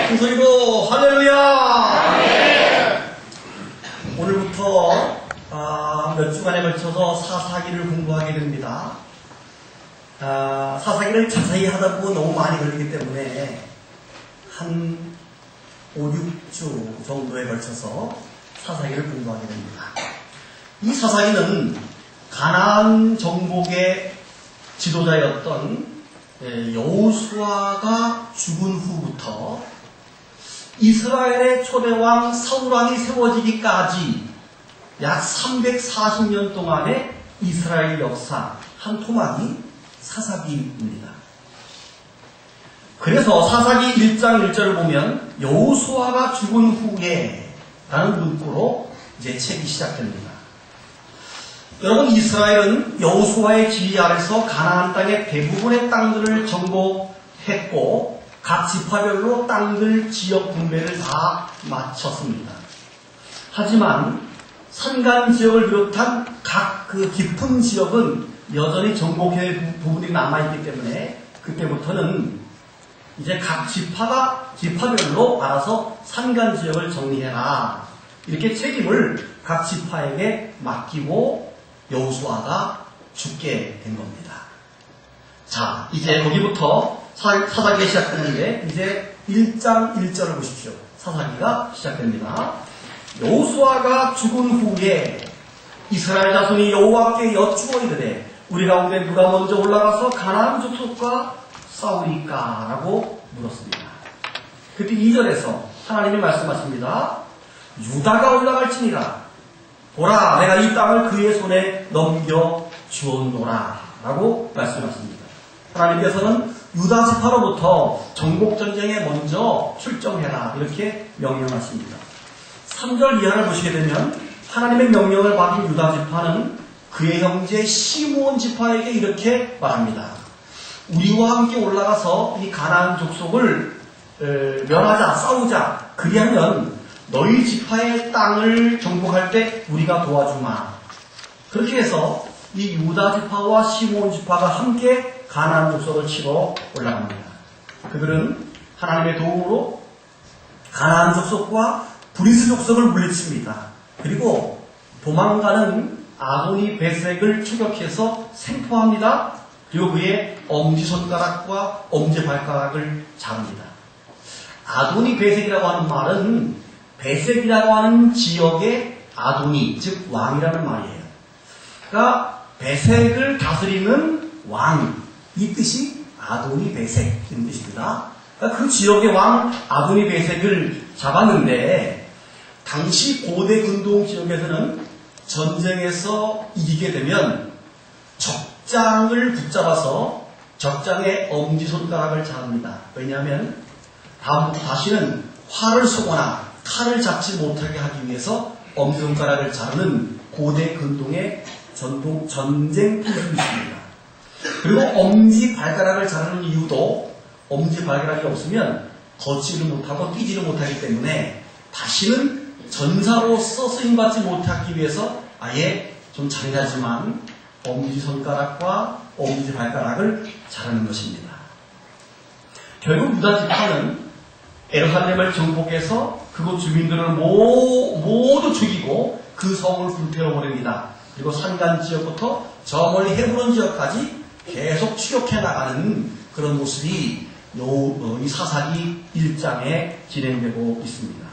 큰 소리로 할렐루야! 오늘부터 몇 주간에 걸쳐서 사사기를 공부하게 됩니다. 사사기를 자세히 하다 보면 너무 많이 걸리기 때문에 한 5, 6주 정도에 걸쳐서 사사기를 공부하게 됩니다. 이 사사기는 가나안 정복의 지도자였던 여호수아가 죽은 후부터 이스라엘의 초대왕 사울왕이 세워지기까지 약 340년 동안의 이스라엘 역사 한 토막이 사사기입니다. 그래서 사사기 1장 1절을 보면 여호수아가 죽은 후에 라는 문구로 이제 책이 시작됩니다. 여러분, 이스라엘은 여호수아의 지휘 아래서 가나안 땅의 대부분의 땅들을 정복했고 각 지파별로 땅들 지역 분배를 다 마쳤습니다. 하지만 산간 지역을 비롯한 각 그 깊은 지역은 여전히 정복해야 부분이 남아있기 때문에 그때부터는 이제 각 지파별로 알아서 산간 지역을 정리해라, 이렇게 책임을 각 지파에게 맡기고 여호수아가 죽게 된 겁니다. 자, 이제 거기부터 사사기가 시작되는데 이제 1장 1절을 보십시오. 사사기가 시작됩니다. 여호수아가 죽은 후에 이스라엘 자손이 여호와께 여쭈어 이르되 우리 가운데 누가 먼저 올라가서 가나안 족속과 싸우리까? 라고 물었습니다. 그때 2절에서 하나님이 말씀하십니다. 유다가 올라갈지니라. 보라, 내가 이 땅을 그의 손에 넘겨 주었노라. 라고 말씀하십니다. 하나님께서는 유다 지파로부터 정복전쟁에 먼저 출정해라, 이렇게 명령하십니다. 3절 이하를 보시게 되면 하나님의 명령을 받은 유다 지파는 그의 형제 시므온 지파에게 이렇게 말합니다. 우리와 함께 올라가서 이 가나안 족속을 멸하자, 싸우자. 그리하면 너희 지파의 땅을 정복할 때 우리가 도와주마. 그렇게 해서 이 유다 지파와 시므온 지파가 함께 가나안 족속을 치러 올라갑니다. 그들은 하나님의 도움으로 가나안 족속과 브리스 족속을 물리칩니다. 그리고 도망가는 아도니 베색을 추격해서 생포합니다. 그리고 그의 엄지손가락과 엄지발가락을 자릅니다. 아도니 베색이라고 하는 말은 베색이라고 하는 지역의 아도니, 즉 왕이라는 말이에요. 그러니까 베색을 다스리는 왕, 이 뜻이 아도니 베색, 이런 뜻입니다. 그러니까 그 지역의 왕 아도니 베색을 잡았는데 당시 고대 근동 지역에서는 전쟁에서 이기게 되면 적장을 붙잡아서 적장의 엄지손가락을 자릅니다. 왜냐하면 다음부터 다시는 활을 쏘거나 칼을 잡지 못하게 하기 위해서 엄지손가락을 자르는 고대 근동의 전쟁 풍습이 있습니다. 그리고 엄지발가락을 자르는 이유도 엄지발가락이 없으면 걷지를 못하고 뛰지를 못하기 때문에 다시는 전사로서 쓰임받지 못하기 위해서 아예 좀 잔인하지만 엄지손가락과 엄지발가락을 자르는 것입니다. 결국 유다 지파는 예루살렘을 정복해서 그곳 주민들을 모두 죽이고 그 성을 불태워버립니다. 그리고 산간 지역부터 저 멀리 헤브론 지역까지 계속 추격해 나가는 그런 모습이 이 사사기 1장에 진행되고 있습니다.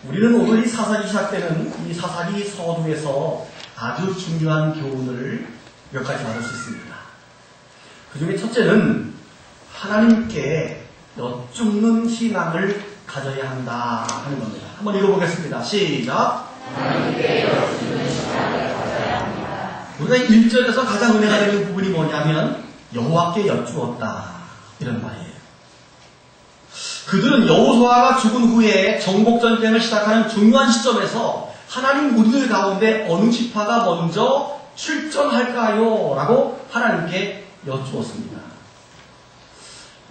우리는 오늘 이 사사기 시작되는 이 사사기 서두에서 아주 중요한 교훈을 몇 가지 받을 수 있습니다. 그 중에 첫째는 하나님께 여쭙는 신앙을 가져야 한다 하는 겁니다. 한번 읽어보겠습니다. 시작. 하나님께 여쭙는 신앙을 가져야 합니다. 우리가 1절에서 가장 은혜가 되는 부분이 뭐냐면 여호와께 여쭈었다, 이런 말이에요. 그들은 여호수아가 죽은 후에 정복전쟁을 시작하는 중요한 시점에서 하나님, 우리들 가운데 어느 지파가 먼저 출전할까요? 라고 하나님께 여쭈었습니다.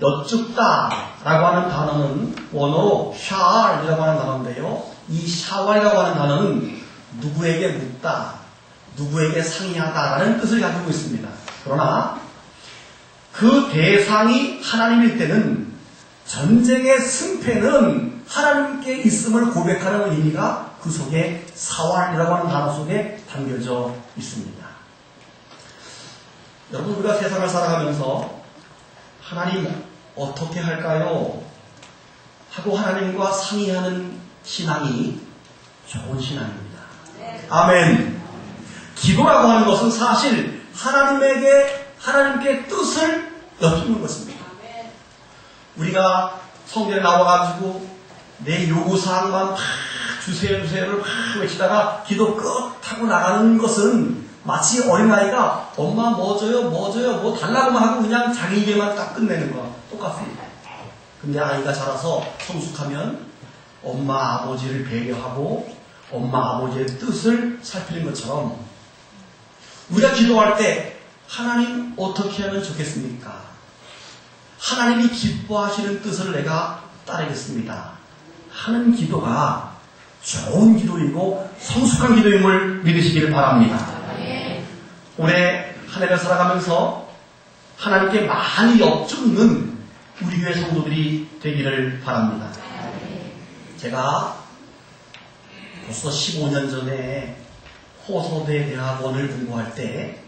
여쭙다 라고 하는 단어는 원어로 샤알이라고 하는 단어인데요, 이 샤왈이라고 하는 단어는 누구에게 묻다, 누구에게 상의하다 라는 뜻을 가지고 있습니다. 그러나 그 대상이 하나님일 때는 전쟁의 승패는 하나님께 있음을 고백하는 의미가 그 속에 사활이라고 하는 단어 속에 담겨져 있습니다. 여러분, 우리가 세상을 살아가면서 하나님 어떻게 할까요? 하고 하나님과 상의하는 신앙이 좋은 신앙입니다. 아멘. 기도라고 하는 것은 사실 하나님께 뜻을 여쭙는 것입니다. 우리가 성전에 나와가지고 내 요구사항만 막 주세요를 막 외치다가 기도 끝하고 나가는 것은 마치 어린아이가 엄마 뭐 줘요 뭐 달라고만 하고 그냥 자기 입에만 딱 끝내는 거 똑같습니다. 근데 아이가 자라서 성숙하면 엄마 아버지를 배려하고 엄마 아버지의 뜻을 살피는 것처럼 우리가 기도할 때 하나님 어떻게 하면 좋겠습니까? 하나님이 기뻐하시는 뜻을 내가 따르겠습니다 하는 기도가 좋은 기도이고 성숙한 기도임을 믿으시기를 바랍니다. 올해 한 해를 살아가면서 하나님께 많이 엽줍는 우리 교회 성도들이 되기를 바랍니다. 제가 벌써 15년 전에 호서대 대학원을 공부할 때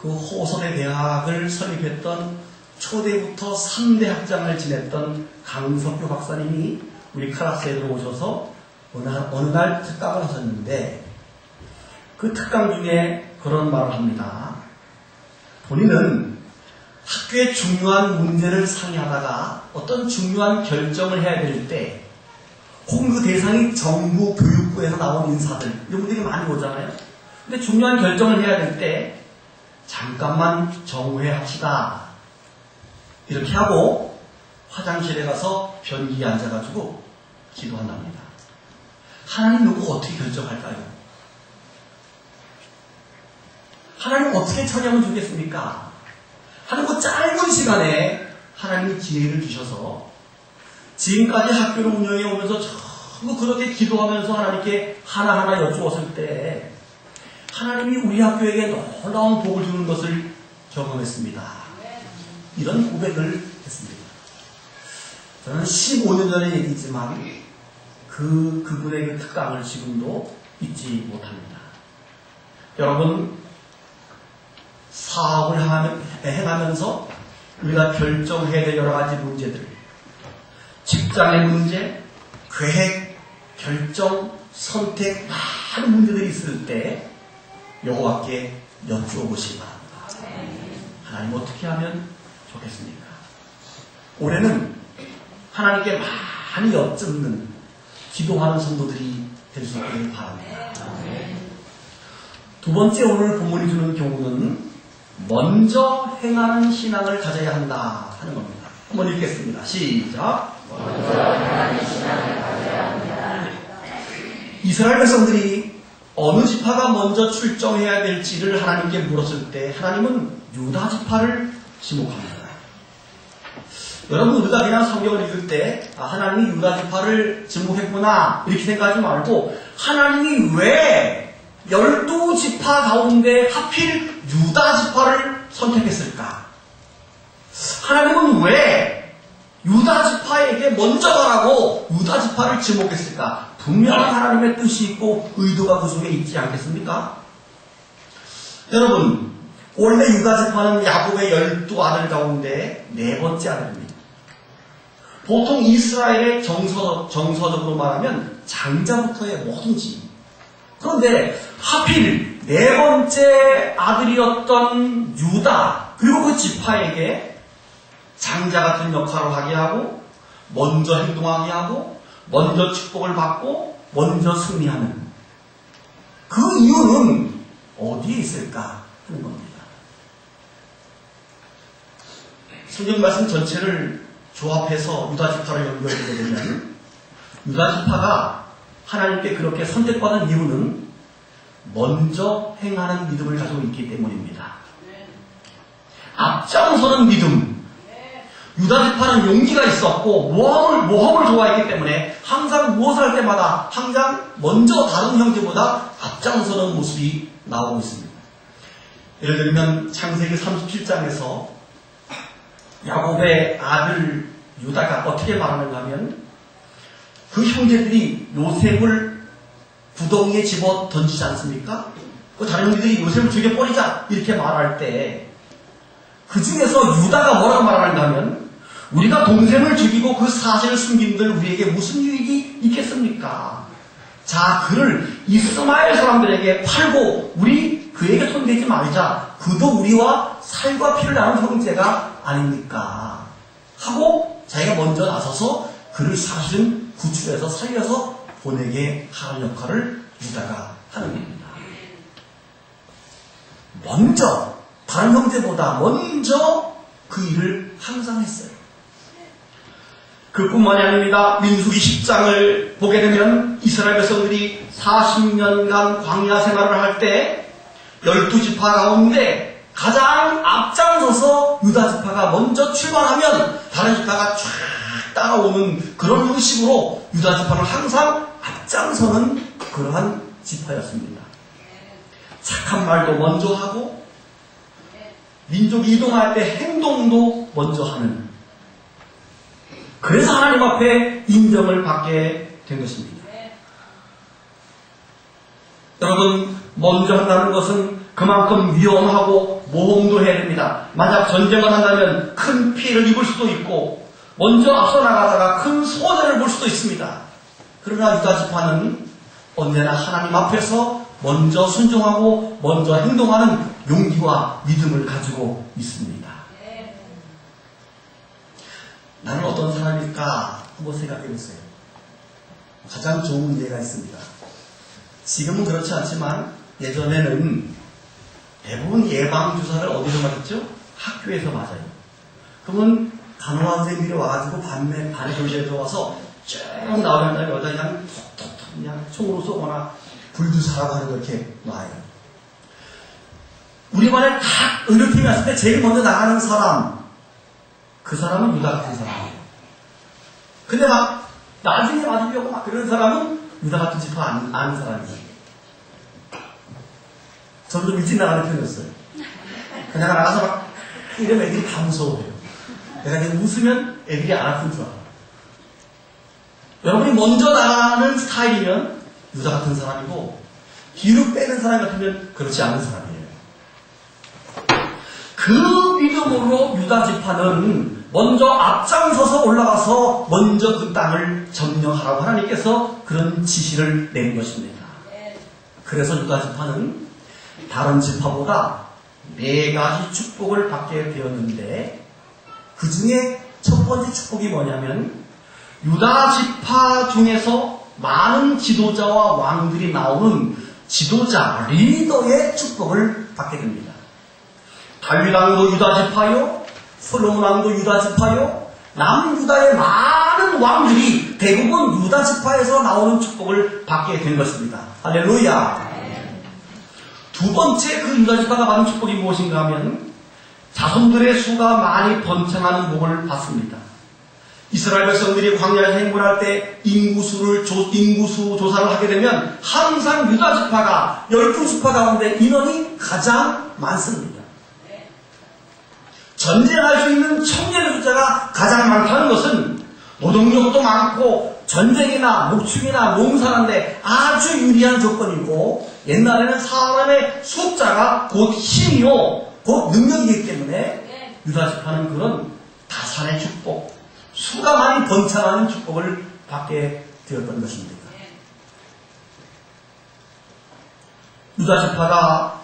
그 호서대 대학을 설립했던 초대부터 3대 학장을 지냈던 강석규 박사님이 우리 클래스에 들어오셔서 어느 날 특강을 하셨는데 그 특강 중에 그런 말을 합니다. 본인은 학교의 중요한 문제를 상의하다가 어떤 중요한 결정을 해야 될 때 혹은 그 대상이 정부 교육부에서 나온 인사들 이런 분들이 많이 오잖아요. 근데 중요한 결정을 해야 될 때 잠깐만 정회합시다 이렇게 하고 화장실에 가서 변기에 앉아가지고 기도한답니다. 하나님 이거 어떻게 결정할까요? 하나님 어떻게 처리하면 좋겠습니까? 하는 그 짧은 시간에 하나님이 기회를 주셔서 지금까지 학교를 운영해 오면서 전부 그렇게 기도하면서 하나님께 하나하나 여쭈었을 때 하나님이 우리 학교에게 놀라운 복을 주는 것을 경험했습니다. 이런 고백을 했습니다. 저는 15년 전의 얘기지만 그분의 그 특강을 지금도 잊지 못합니다. 여러분, 사업을 해가면서 우리가 결정해야 될 여러 가지 문제들, 직장의 문제, 계획, 결정, 선택, 많은 문제들이 있을 때 여호와께 여쭈어 보시기 바랍니다. 하나님 어떻게 하면 좋겠습니까? 올해는 하나님께 많이 여쭙는 기도하는 성도들이 될 수 있기를 바랍니다. 두 번째 오늘 본문이 주는 교훈은 먼저 행하는 신앙을 가져야 한다 하는 겁니다. 한번 읽겠습니다. 시작. 먼저 행하는 신앙을 가져야 합니다. 이스라엘 백성들이 어느 지파가 먼저 출정해야 될지를 하나님께 물었을 때 하나님은 유다 지파를 지목합니다. 여러분, 우리가 그냥 성경을 읽을 때 하나님이 유다 지파를 지목했구나 이렇게 생각하지 말고 하나님이 왜 12지파 가운데 하필 유다 지파를 선택했을까? 하나님은 왜 유다 지파에게 먼저 가라고 유다 지파를 지목했을까? 분명한 하나님의 뜻이 있고 의도가 그 속에 있지 않겠습니까? 여러분, 원래 유다 지파는 야곱의 12아들 가운데 네 번째 아들입니다. 보통 이스라엘의 정서적으로 말하면 장자부터의 뭐든지. 그런데 하필 네 번째 아들이었던 유다 그리고 그 지파에게 장자 같은 역할을 하게 하고 먼저 행동하게 하고 먼저 축복을 받고 먼저 승리하는 그 이유는 어디에 있을까 하는 겁니다. 성경 말씀 전체를 조합해서 유다 지파를 연구해보게 되면 유다 지파가 하나님께 그렇게 선택받은 이유는 먼저 행하는 믿음을 가지고 있기 때문입니다. 앞장서는 믿음. 유다 지파는 용기가 있었고 모험을 좋아했기 때문에 항상 무엇을 할 때마다 항상 먼저 다른 형제보다 앞장서는 모습이 나오고 있습니다. 예를 들면 창세기 37장에서 야곱의 아들 유다가 어떻게 말하는가 하면 그 형제들이 요셉을 구덩이에 집어 던지지 않습니까? 그 다른 형제들이 요셉을 죽여버리자 이렇게 말할 때 그 중에서 유다가 뭐라고 말하는가 하면 우리가 동생을 죽이고 그 사실을 숨긴들 우리에게 무슨 유익이 있겠습니까? 자, 그를 이스마엘 사람들에게 팔고 우리 그에게 손대지 말자. 그도 우리와 살과 피를 나눈 형제가 아닙니까? 하고 자기가 먼저 나서서 그를 사실은 구출해서 살려서 보내게 하는 역할을 유다가 하는 겁니다. 먼저 다른 형제보다 먼저 그 일을 항상 했어요. 그뿐만이 아닙니다. 민수기 10장을 보게 되면 이스라엘 백성들이 40년간 광야 생활을 할 때 12지파 가운데 가장 앞장서서 유다지파가 먼저 출발하면 다른 지파가 쫙 따라오는 그런 형식으로 유다지파는 항상 앞장서는 그러한 지파였습니다. 착한 말도 먼저 하고 민족이 이동할 때 행동도 먼저 하는, 그래서 하나님 앞에 인정을 받게 된 것입니다. 여러분, 먼저 한다는 것은 그만큼 위험하고 모험도 해야 됩니다. 만약 전쟁을 한다면 큰 피해를 입을 수도 있고 먼저 앞서 나가다가 큰 손해를 볼 수도 있습니다. 그러나 유다지파는 언제나 하나님 앞에서 먼저 순종하고 먼저 행동하는 용기와 믿음을 가지고 있습니다. 나는 어떤 사람일까 한번 생각해보세요. 가장 좋은 예가 있습니다. 지금은 그렇지 않지만 예전에는 대부분 예방주사를 어디서 맞았죠? 학교에서 맞아요. 그러면 간호사 선생님들이 와가지고 반에 교실에 들어와서 쭉 나오는 다음에 여기다 그냥 톡톡톡 그냥 총으로 쏘거나 불주사라고 하는 거 이렇게 놔요. 우리 반에 딱 의료팀이 왔을 때 제일 먼저 나가는 사람, 그 사람은 유다 같은 사람이에요. 근데 막 나중에 맞으려고 막 그런 사람은 유다 같은 지파 아는 사람이에요. 저는 좀 일찍 나가는 편이었어요. 그냥 나가서 막 이러면 애들이 다 무서워해요. 내가 이제 웃으면 애들이 안 아픈 줄 알아. 여러분이 먼저 나가는 스타일이면 유다 같은 사람이고 뒤로 빼는 사람 같으면 그렇지 않은 사람이에요. 그 믿음으로 유다 지파는 먼저 앞장서서 올라가서 먼저 그 땅을 점령하라고 하나님께서 그런 지시를 내린 것입니다. 그래서 유다 지파는 다른 지파보다 4가지 축복을 받게 되었는데 그 중에 첫 번째 축복이 뭐냐면 유다 지파 중에서 많은 지도자와 왕들이 나오는 지도자, 리더의 축복을 받게 됩니다. 다윗 왕도 유다 지파요, 솔로몬 왕도 유다 지파요, 남유다의 많은 왕들이 대부분 유다 지파에서 나오는 축복을 받게 된 것입니다. 할렐루야. 두 번째 그 유다 지파가 받은 축복이 무엇인가 하면 자손들의 수가 많이 번창하는 복을 받습니다. 이스라엘 백성들이 광야에서 행군할 때 인구수 조사를 하게 되면 항상 유다 지파가 12지파 가운데 인원이 가장 많습니다. 전쟁할 수 있는 청년의 숫자가 가장 많다는 것은 노동력도 많고 전쟁이나 목축이나 농사하는데 아주 유리한 조건이고, 옛날에는 사람의 숫자가 곧 힘이요 곧 능력이기 때문에 유다 지파는 그런 다산의 축복, 수가 많이 번창하는 축복을 받게 되었던 것입니다. 유다 지파가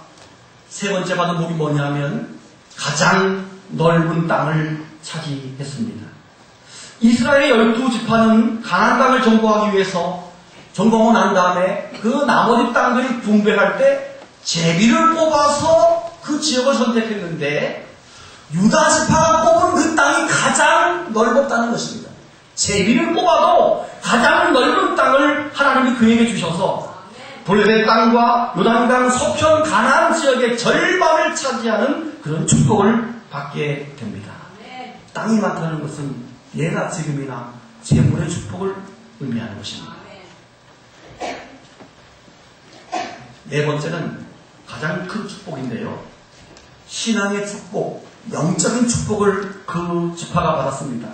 세 번째 받은 복이 뭐냐면 가장 넓은 땅을 차지했습니다. 이스라엘의 12지파는 가나안 땅을 정복하기 위해서 점검하고 난 다음에 그 나머지 땅들이 분배할 때 제비를 뽑아서 그 지역을 선택했는데 유다 지파가 뽑은 그 땅이 가장 넓었다는 것입니다. 제비를 뽑아도 가장 넓은 땅을 하나님이 그에게 주셔서 블레셋 땅과 요단강 서편 가나안 지역의 절반을 차지하는 그런 축복을 받게 됩니다. 땅이 많다는 것은 예나 지금이나 재물의 축복을 의미하는 것입니다. 네 번째는 가장 큰 축복인데요. 신앙의 축복, 영적인 축복을 그 지파가 받았습니다.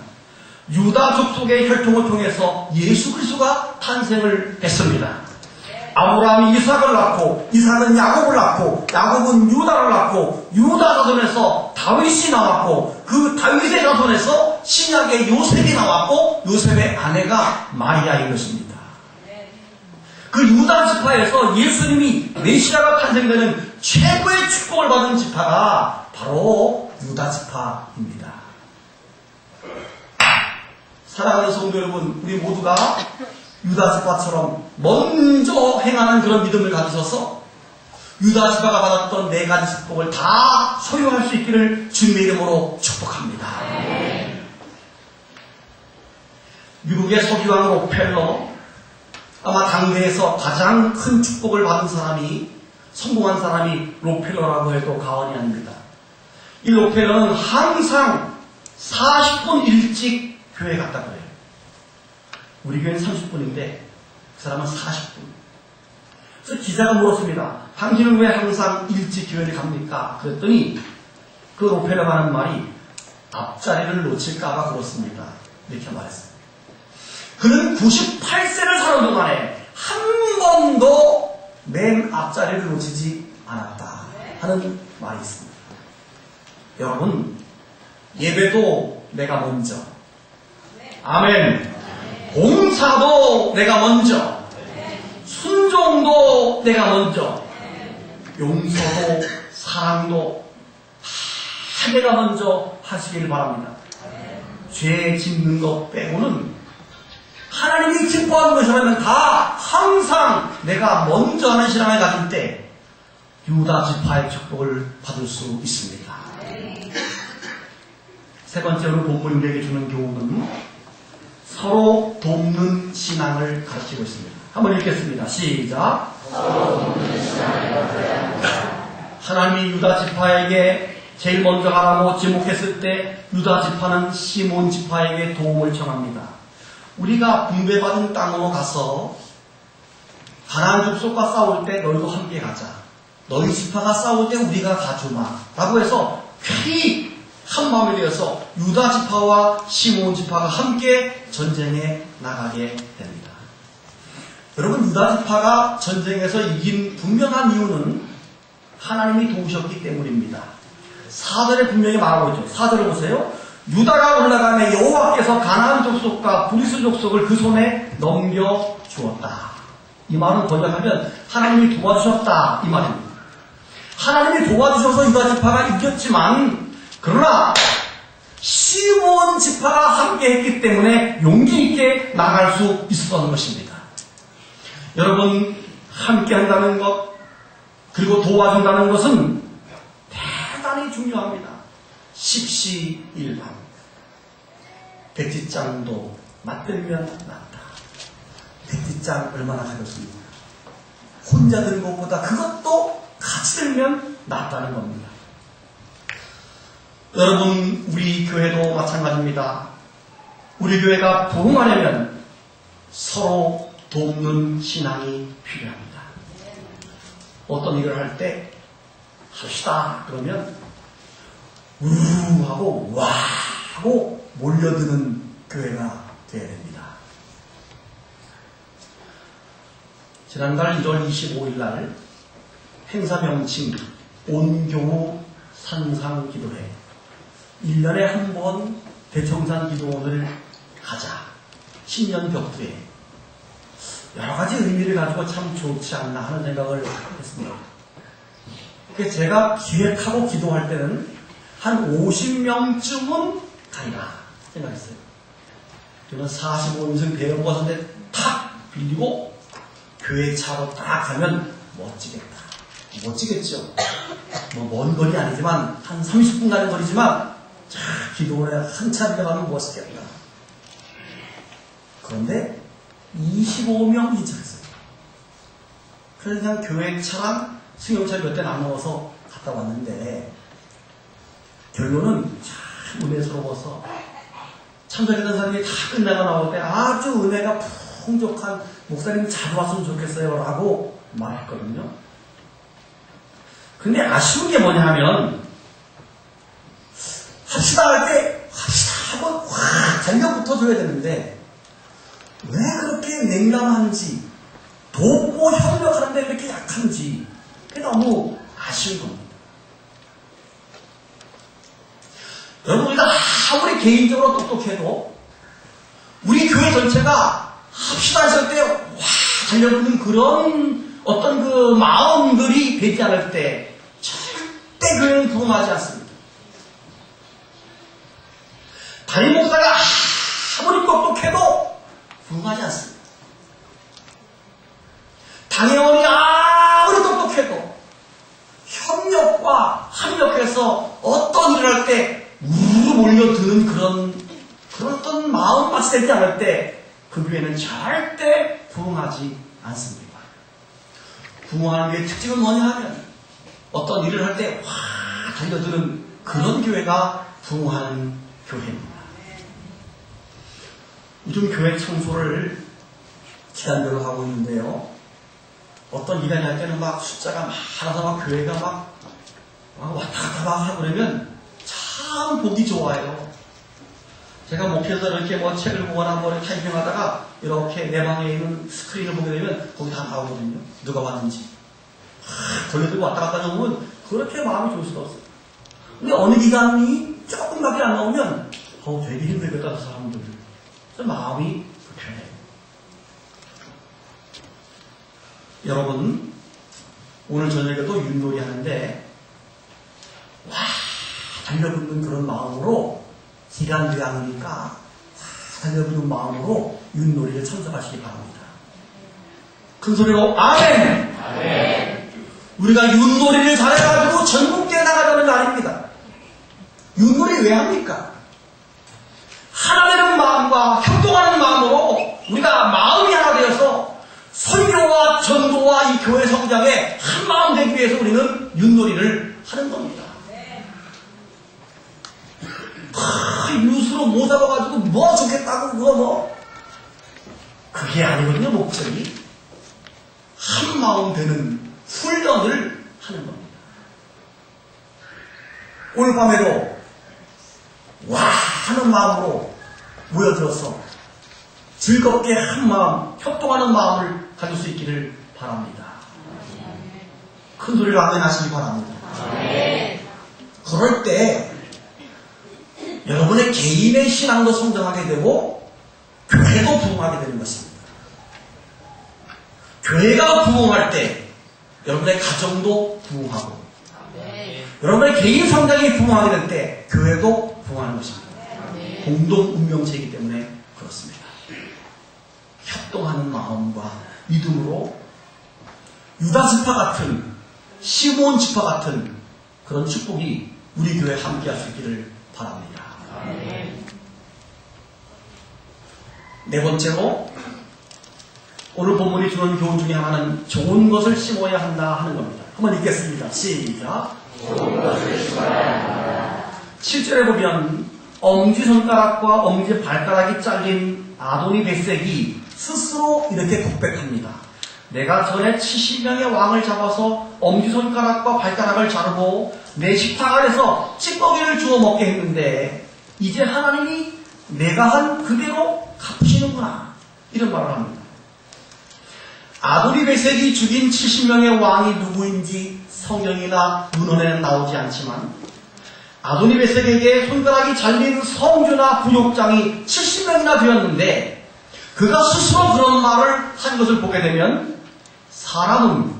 유다 족속의 혈통을 통해서 예수 그리스도가 탄생을 했습니다. 아브라함이 이삭을 낳고 이삭은 야곱을 낳고 야곱은 유다를 낳고 유다 자손에서 다윗이 나왔고 그 다윗의 자손에서 신약의 요셉이 나왔고 요셉의 아내가 마리아인 것입니다. 그 유다 지파에서 예수님이 메시아가 탄생되는 최고의 축복을 받은 지파가 바로 유다 지파입니다. 사랑하는 성도 여러분, 우리 모두가 유다 지파처럼 먼저 행하는 그런 믿음을 가지셔서 유다 지파가 받았던 4가지 축복을 다 소유할 수 있기를 주님의 이름으로 축복합니다. 미국의 서기왕 록펠러, 아마 당대에서 가장 큰 축복을 받은 사람이, 성공한 사람이 록펠러라고 해도 과언이 아닙니다. 이 록펠러는 항상 40분 일찍 교회 갔다고 해요. 우리 교회는 30분인데 그 사람은 40분. 그래서 기자가 물었습니다. 당신은 왜 항상 일찍 교회를 갑니까? 그랬더니 그 록펠러가 하는 말이 앞자리를 놓칠까봐 그렇습니다. 이렇게 말했어요. 그는 98세를 사는 동안에 한 번도 맨 앞자리를 놓치지 않았다 하는 말이 있습니다. 여러분, 예배도 내가 먼저, 아멘. 봉사도 내가 먼저, 순종도 내가 먼저, 용서도 사랑도 다 내가 먼저 하시길 바랍니다. 죄 짓는 것 빼고는 하나님이 기뻐하는 것이라면 다 항상 내가 먼저 하는 신앙을 가질 때 유다 지파의 축복을 받을 수 있습니다. 세 번째로 본문이 우리에게 주는 교훈은 서로 돕는 신앙을 가르치고 있습니다. 한번 읽겠습니다. 시작. 하나님이 유다 지파에게 제일 먼저 가라고 지목했을 때 유다 지파는 시몬 지파에게 도움을 청합니다. 우리가 분배받은 땅으로 가서 가나안 족속과 싸울 때 너희도 함께 가자. 너희 지파가 싸울 때 우리가 가주마. 라고 해서 괜히 한 마음이 되어서 유다 지파와 시몬 지파가 함께 전쟁에 나가게 됩니다. 여러분, 유다 지파가 전쟁에서 이긴 분명한 이유는 하나님이 도우셨기 때문입니다. 4절에 분명히 말하고 있죠. 4절을 보세요. 유다가 올라가며 여호와께서 가나안 족속과 브리스 족속을 그 손에 넘겨 주었다. 이 말은 번역하면 하나님이 도와주셨다 이 말입니다. 하나님이 도와주셔서 유다 지파가 이겼지만 그러나 시몬 지파가 함께 했기 때문에 용기 있게 나갈 수 있었던 것입니다. 여러분, 함께 한다는 것 그리고 도와준다는 것은 대단히 중요합니다. 십시일반. 백지장도 맞들면 낫다. 백지장 얼마나 가볍습니까? 혼자 든 것보다 그것도 같이 들면 낫다는 겁니다. 여러분, 우리 교회도 마찬가지입니다. 우리 교회가 부흥하려면 서로 돕는 신앙이 필요합니다. 어떤 일을 할 때 합시다 그러면 우르르 하고 와 하고 몰려드는 교회가 되어야 됩니다. 지난달 1월 25일 날 행사 명칭 온교우 산상기도회 1년에 한 번 대청산 기도원을 가자. 신년 격투에 여러 가지 의미를 가지고 참 좋지 않나 하는 생각을 했습니다. 그래서 제가 기획하고 기도할 때는 한 50명쯤은 가리라 생각했어요. 저는 45인승 대형버스인데 탁 빌리고 교회 차로 딱 가면 멋지겠다. 멋지겠죠. 뭐 먼 거리 아니지만 한 30분 가는 거리지만 자, 기도원에 한참 들어가면 멋있겠다. 그런데 25명이 도착했어요. 그래서 그냥 교회 차랑 승용차 몇 대 나누어서 갔다 왔는데 결론은 참 은혜스러워서 참석했던 사람들이 다 끝나고 나올 때 아주 은혜가 풍족한 목사님 자주 왔으면 좋겠어요 라고 말했거든요. 근데 아쉬운 게 뭐냐 하면 합시다 할 때 합시다 하고 확 달려붙어줘야 되는데 왜 그렇게 냉담한지, 돕고 협력하는데 이렇게 약한지, 그게 너무 아쉬운 겁니다. 여러분, 우리가 아무리 개인적으로 똑똑해도 우리 교회 전체가 합시다 했을 때 와 달려드는 그런 어떤 그 마음들이 되지 않을 때 절대 교회는 부흥하지 않습니다. 담임 목사가 아무리 똑똑해도 부흥하지 않습니다. 당회원이 아무리 똑똑해도 협력과 합력해서 어떤 일을 할 때 우르르 몰려드는 그런 어떤 마음같이 되지 않을 때 그 교회는 절대 부흥하지 않습니다. 부흥하는 교회의 특징은 뭐냐 하면 어떤 일을 할 때 확 달려드는 그런 교회가 부흥하는 교회입니다. 요즘 교회 청소를 기간별로 하고 있는데요. 어떤 기간이 할 때는 막 숫자가 많아서 막 교회가 막 왔다 갔다 막 하고 그러면 참 보기 좋아요. 제가 목회에서 이렇게 뭐 책을 보거나 뭐 타이핑하다가 이렇게 내 방에 있는 스크린을 보게 되면 거기 다 나오거든요. 누가 왔는지. 걸려들고 왔다 갔다 하면 그렇게 마음이 좋을 수가 없어요. 근데 어느 기간이 조금밖에 안 나오면 되게 힘들겠다 그 사람들. 그래서 마음이 불편해요. 여러분, 오늘 저녁에도 윷놀이 하는데 와 달려붙는 그런 마음으로 기간들이 않으니까 달려붙는 마음으로 윷놀이를 참석하시기 바랍니다. 큰 소리로 아멘! 아멘. 우리가 윷놀이를 잘해가지고 전국대에 나가자는 날입니다. 윷놀이 왜 합니까? 하나되는 마음과 협동하는 마음으로 우리가 마음이 하나 되어서 설교와 전도와 이 교회 성장에 한 마음 되기 위해서 우리는 윷놀이를 하는 겁니다. 윷으로 못 잡아가지고 뭐 좋겠다고 뭐 그게 아니거든요. 목적이 한 마음 되는 훈련을 하는 겁니다. 오늘 밤에도 와 하는 마음으로 모여들어서 즐겁게 한 마음, 협동하는 마음을 가질 수 있기를 바랍니다. 큰 소리로 아멘 하시기 바랍니다. 그럴 때 여러분의 개인의 신앙도 성장하게 되고 교회도 부흥하게 되는 것입니다. 교회가 부흥할 때 여러분의 가정도 부흥하고 여러분의 개인 성장이 부흥하게 될 때 교회도 부흥하는 것입니다. 공동 운명체이기 때문에 그렇습니다. 협동하는 마음과 믿음으로 유다 지파 같은 시므온 지파 같은 그런 축복이 우리 교회에 함께할 수 있기를 바랍니다. 네 번째로 오늘 본문이 주는 교훈 중에 하나는 좋은 것을 심어야 한다 하는 겁니다. 한번 읽겠습니다. 시작. 좋은 것을 심어야 한다. 7절에 보면 엄지손가락과 엄지발가락이 잘린 아도니 벳색이 스스로 이렇게 독백합니다. 내가 전에 70명의 왕을 잡아서 엄지손가락과 발가락을 자르고 내 식탁 안에서 찌꺼기를 주워 먹게 했는데 이제 하나님이 내가 한 그대로 갚으시는구나. 이런 말을 합니다. 아도니 벳색이 죽인 70명의 왕이 누구인지 성경이나 문헌에는 나오지 않지만 아도니 벳색에게 손가락이 잘린 성주나 부족장이 70명이나 되었는데 그가 스스로 그런 말을 한 것을 보게 되면 사람은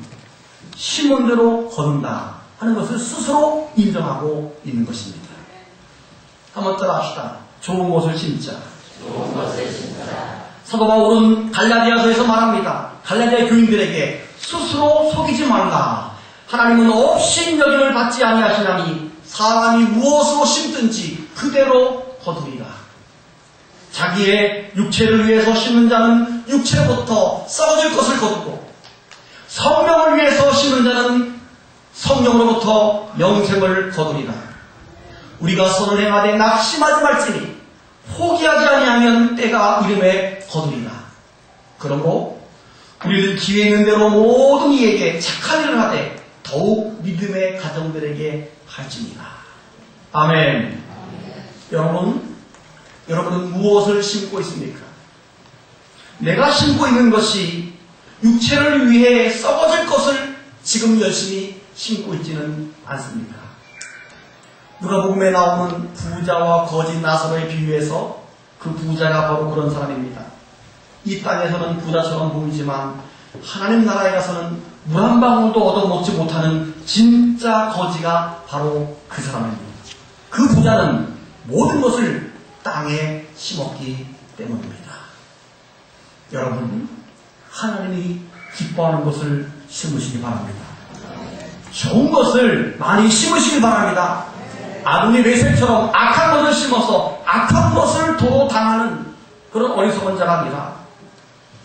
심은 대로 거둔다 하는 것을 스스로 인정하고 있는 것입니다. 한번 따라합시다. 좋은 것을 심자. 좋은 것을 심자. 사도 바울은 갈라디아서에서 말합니다. 갈라디아 교인들에게 스스로 속이지 말라. 하나님은 업신여김을 받지 아니하시나니 사람이 무엇으로 심든지 그대로 거두리라. 자기의 육체를 위해서 심는 자는 육체로부터 썩어질 것을 거두고 성령을 위해서 심는 자는 성령으로부터 영생을 거두리라. 우리가 선을 행하되 낙심하지 말지니 포기하지 아니하면 때가 이름에 거두리라. 그러므로 우리는 기회 있는 대로 모든 이에게 착한 일을 하되 더욱 믿음의 가정들에게 할지니라. 아멘. 여러분, 여러분은 무엇을 심고 있습니까? 내가 심고 있는 것이 육체를 위해 썩어질 것을 지금 열심히 심고 있지는 않습니까? 누가복음에 나오는 부자와 거짓 나사로의 비유에서 그 부자가 바로 그런 사람입니다. 이 땅에서는 부자처럼 보이지만 하나님 나라에 가서는 물 한 방울도 얻어먹지 못하는 진짜 거지가 바로 그 사람입니다. 그 부자는 모든 것을 땅에 심었기 때문입니다. 여러분, 하나님이 기뻐하는 것을 심으시기 바랍니다. 좋은 것을 많이 심으시기 바랍니다. 아도니 레셀처럼 악한 것을 심어서 악한 것을 도로 당하는 그런 어리석은 자가 아니라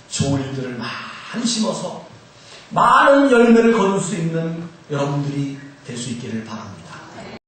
좋은 일들을 많이 심어서 많은 열매를 거둘 수 있는 여러분들이 될 수 있기를 바랍니다.